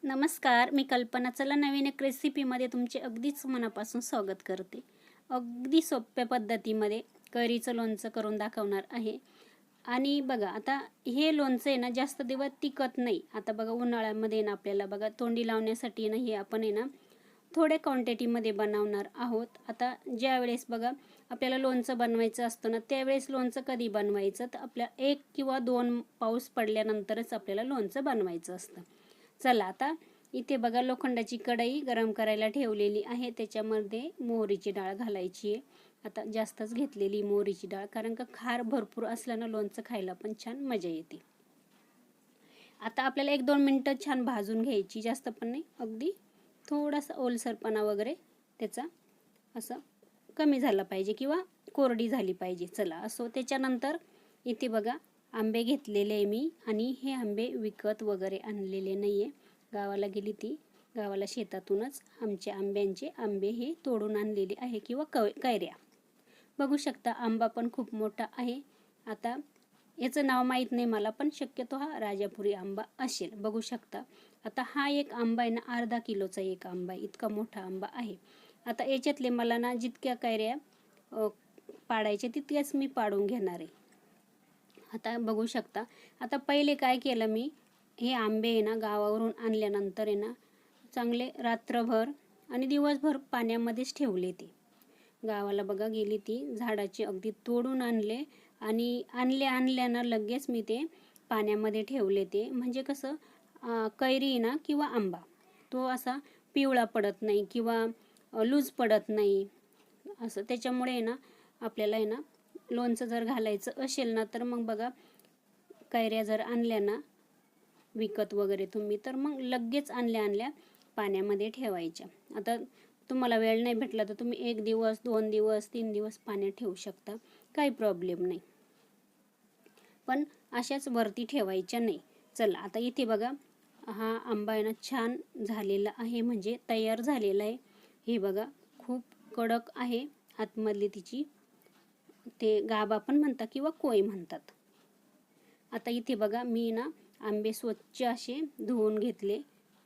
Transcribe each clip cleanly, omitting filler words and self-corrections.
नमस्कार, मी कल्पना. चला नवीन एक रेसिपीमध्ये तुमचे अगदीच मनापासून स्वागत करते. अगदी सोप्या पद्धतीमध्ये कैरीचं लोणचं करून दाखवणार आहे. आणि बघा आता हे लोणचं आहे ना जास्त दिवस टिकत नाही. आता बघा उन्हाळ्यामध्ये ना आपल्याला बघा तोंडी लावण्यासाठी ना हे आपण आहे ना थोड्या क्वांटिटीमध्ये बनवणार आहोत. आता ज्यावेळेस बघा आपल्याला लोणचं बनवायचं असतं ना त्यावेळेस लोणचं कधी बनवायचं तर आपल्या 1 किंवा 2 पाऊस पडल्यानंतरच आपल्याला लोणचं बनवायचं असतं. चला आता इथे बघा लोखंडाची कढई गरम करायला ठेवलेली आहे. त्याच्यामध्ये मोहरीची डाळ घालायची आहे. आता जास्तच घेतलेली मोहरीची डाळ, कारण का खार भरपूर असल्यानं लोणचं खायला पण छान मजा येते. आता आपल्याला 1-2 मिनटं छान भाजून घ्यायची, जास्त पण नाही, अगदी थोडासा ओलसरपणा वगैरे त्याचा असं कमी झाला पाहिजे किंवा कोरडी झाली पाहिजे. चला असो. त्याच्यानंतर इथे बघा आंबे घेतलेले आहे मी, आणि हे आंबे विकत वगैरे आणलेले नाही आहे. गावाला गेली ती, गावाला शेतातूनच आमच्या आंब्यांचे आंबे हे तोडून आणलेले आहे किंवा कैऱ्या. बघू शकता आंबा पण खूप मोठा आहे. आता याचं नाव माहीत नाही मला, पण शक्यतो हा राजापुरी आंबा असेल. बघू शकता आता हा एक आंबा आहे ना अर्धा किलोचा एक आंबा आहे, इतका मोठा आंबा आहे. आता याच्यातले मला ना जितक्या कैऱ्या पाडायच्या तितक्याच मी पाडून घेणार आहे. आता बघू शकता. आता पहिले काय केलं मी, हे आंबे आहे ना गावावरून आणल्यानंतर आहे ना चांगले रात्रभर आणि दिवसभर पाण्यामध्येच ठेवले. ते गावाला बघा गेली ती, झाडाचे अगदी तोडून आणले आणि आणल्यानं लगेच मी ते पाण्यामध्ये ठेवले. ते म्हणजे कसं कैरी ना किंवा आंबा तो असा पिवळा पडत नाही किंवा लूज पडत नाही असं. त्याच्यामुळे आहे ना आपल्याला आहे ना लोणचं जर घालायचं असेल ना तर मग बघा कैऱ्या जर आणल्या ना विकत वगैरे तुम्ही, तर मग लगेच आणल्या पाण्यामध्ये ठेवायच्या. आता तुम्हाला वेळ नाही भेटला तर तुम्ही 1 दिवस 2 दिवस 3 दिवस पाण्यात ठेवू शकता, काही प्रॉब्लेम नाही, पण अशाच वरती ठेवायच्या नाही. चला आता इथे बघा हा आंबा आहे ना छान झालेला आहे, म्हणजे तयार झालेला आहे. हे बघा खूप कडक आहे आतमधली तिची, ते गाभा पण म्हणतात किंवा कोय म्हणतात. आता इथे बघा मी ना आंबे स्वच्छ असे धुवून घेतले,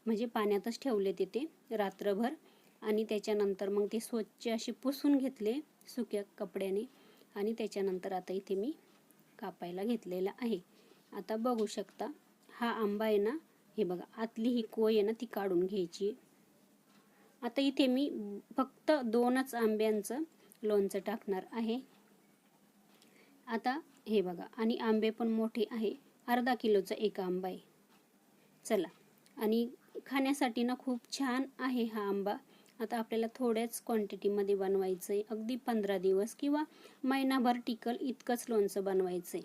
म्हणजे पाण्यातच ठेवले तिथे रात्रभर, आणि त्याच्यानंतर मग ते स्वच्छ असे पुसून घेतले सुक्या कपड्याने, आणि त्याच्यानंतर आता इथे मी कापायला घेतलेला आहे. आता बघू शकता हा आंबा आहे ना, हे बघा आतली ही कोय आहे ना ती काढून घ्यायची. आता इथे मी फक्त 2च आंब्यांचं लोणचं टाकणार आहे. आता हे बघा, आणि आंबे पण मोठे आहे, अर्धा किलोचा एक आंबा आहे. चला, आणि खाण्यासाठी ना खूप छान आहे हा आंबा. आता आपल्याला थोड्याच क्वांटिटीमध्ये बनवायचं आहे, अगदी 15 दिवस किंवा महिनाभर टिकल इतकंच लोणचं बनवायचं आहे.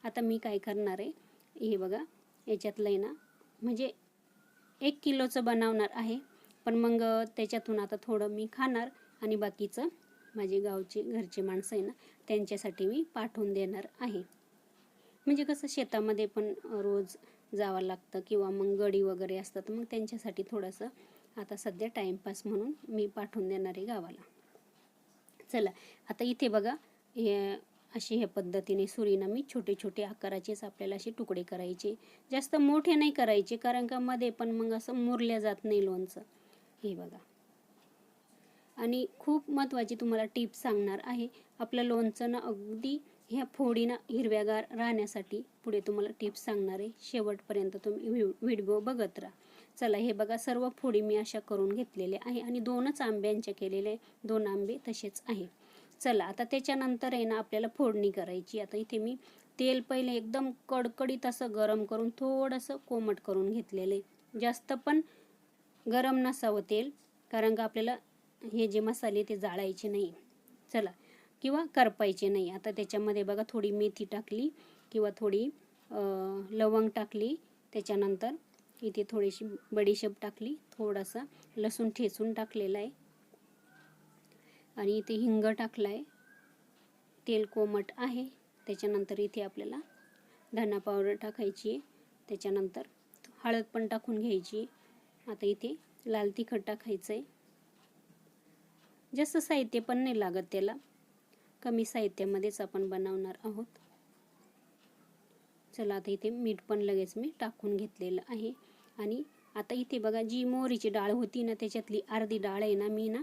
आता मी काय करणार आहे, हे बघा याच्यातलं आहे ना म्हणजे 1 किलोचं बनवणार आहे, पण मग त्याच्यातून आता थोडं मी खाणार आणि बाकीचं माझे गावचे घरचे माणसं आहे ना त्यांच्यासाठी मी पाठवून देणार आहे. म्हणजे कसं शेतामध्ये पण रोज जावं लागतं किंवा मग गडी वगैरे असतात, मग त्यांच्यासाठी थोडंसं आता सध्या टाईमपास म्हणून मी पाठवून देणार आहे गावाला. चला आता इथे बघा हे अशी ह्या पद्धतीने सुरीनं मी छोटे छोटे आकाराचेच आपल्याला असे तुकडे करायचे, जास्त मोठे नाही करायचे, कारण का मध्ये पण मग असं मुरल्या जात नाही लोणचं. हे बघा, आणि खूप महत्त्वाची तुम्हाला टिप्स सांगणार आहे. आपलं लोणचं ना अगदी ह्या फोडीनं हिरव्यागार राहण्यासाठी पुढे तुम्हाला टिप्स सांगणार आहे. शेवटपर्यंत तुम्ही व्हिडिओ बघत राहा. चला हे बघा सर्व फोडी मी अशा करून घेतलेल्या आहे, आणि 2च आंब्यांच्या केलेले, 2 आंबे तसेच आहे. चला आता त्याच्यानंतर आहे ना आपल्याला फोडणी करायची. आता इथे मी तेल पहिले एकदम कडकडीत असं गरम करून थोडंसं कोमट करून घेतलेलं आहे. जास्त पण गरम नसावं तेल, कारण का आपल्याला हे जे मसाले ते जाळायचे नाही, चला, किंवा करपायचे नाही. आता त्याच्यामध्ये बघा थोडी मेथी टाकली किंवा थोडी लवंग टाकली, त्याच्यानंतर इथे थोडीशी बडीशेप टाकली, थोडासा लसूण ठेचून टाकलेला आहे, आणि इथे हिंग टाकला आहे. तेल कोमट आहे. त्याच्यानंतर इथे आपल्याला धना पावडर टाकायची आहे, त्याच्यानंतर हळद पण टाकून घ्यायची. आता इथे लाल तिखट टाकायचं आहे. जास्त साहित्य पण नाही लागत त्याला, कमी साहित्यामध्येच आपण बनवणार आहोत. चला आता इथे मीठ पण लगेच मी टाकून घेतलेलं आहे, आणि आता इथे बघा जी मोहरीची डाळ होती ना त्याच्यातली अर्धी डाळ आहे ना मी ना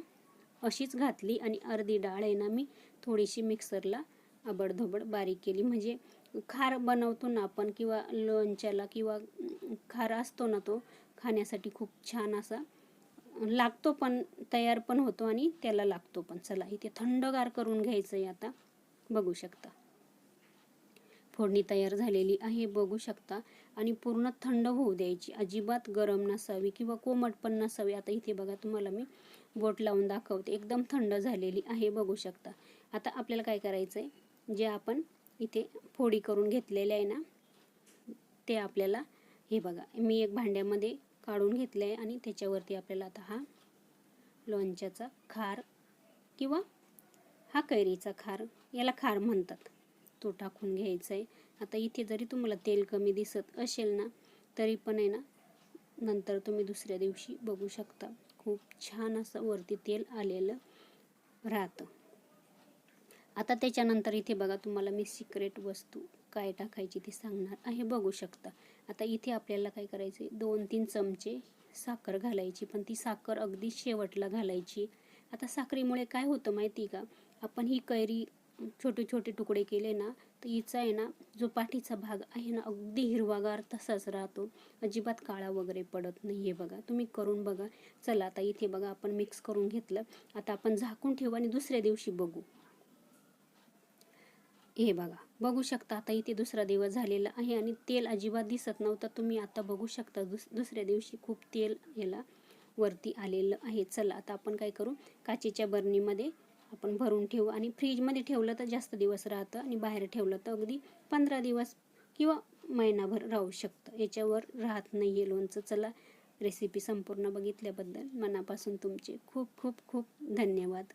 अशीच घातली आणि अर्धी डाळ आहे ना मी थोडीशी मिक्सरला आबडधोबड बारीक केली. म्हणजे खार बनवतो ना आपण किंवा लोणच्याला किंवा खार असतो ना तो खाण्यासाठी खूप छान असा लागतो पण तयार पण होतो आणि त्याला लागतो पण. चला इथे थंडगार करून घ्यायचं आहे आता. बघू शकता फोडणी तयार झालेली आहे बघू शकता आणि पूर्ण थंड होऊ द्यायची, अजिबात गरम नसावी किंवा कोमट पण नसावी. आता इथे बघा तुम्हाला मी बोट लावून दाखवते, एकदम थंड झालेली आहे बघू शकता. आता आपल्याला काय करायचं आहे, जे आपण इथे फोडी करून घेतलेले आहे ना ते आपल्याला हे बघा मी एक भांड्यामध्ये काढून घेतले आहे आणि त्याच्यावरती आपल्याला आता हा लोणच्याचा खार किंवा हा कैरीचा खार, याला खार म्हणतात, तो टाकून घ्यायचा आहे. आता इथे जरी तुम्हाला तेल कमी दिसत असेल ना तरी पण आहे ना नंतर तुम्ही दुसऱ्या दिवशी बघू शकता खूप छान असं वरती तेल आलेलं राहतं. आता त्याच्यानंतर इथे बघा तुम्हाला मी सिक्रेट वस्तू काय टाकायची ती सांगणार आहे बघू शकता. आता इथे आपल्याला काय करायचं आहे, 2-3 चमचे साखर घालायची, पण ती साखर अगदी शेवटला घालायची. आता साखरेमुळे काय होतं माहिती का, आपण ही कैरी छोटे छोटे तुकडे केले ना तर हिचा आहे ना जो पाठीचा भाग आहे ना अगदी हिरवागार तसाच राहतो, अजिबात काळा वगैरे पडत नाही. हे बघा तुम्ही करून बघा. चला आता इथे बघा आपण मिक्स करून घेतलं. आता आपण झाकून ठेवू आणि दुसऱ्या दिवशी बघू. हे बघा बघू शकता आता इथे दुसरा दिवस झालेला आहे आणि तेल अजिबात दिसत नव्हतं. तुम्ही आता बघू शकता दुसऱ्या दिवशी खूप तेल याला वरती आलेलं आहे. चला आता आपण काय करू, काचेच्या बरणीमध्ये आपण भरून ठेवू आणि फ्रीजमध्ये ठेवलं तर जास्त दिवस राहतं आणि बाहेर ठेवलं तर अगदी 15 दिवस किंवा महिनाभर राहू शकतं, याच्यावर राहत नाही हे लोणचं. चला रेसिपी संपूर्ण बघितल्याबद्दल मनापासून तुमचे खूप खूप खूप धन्यवाद.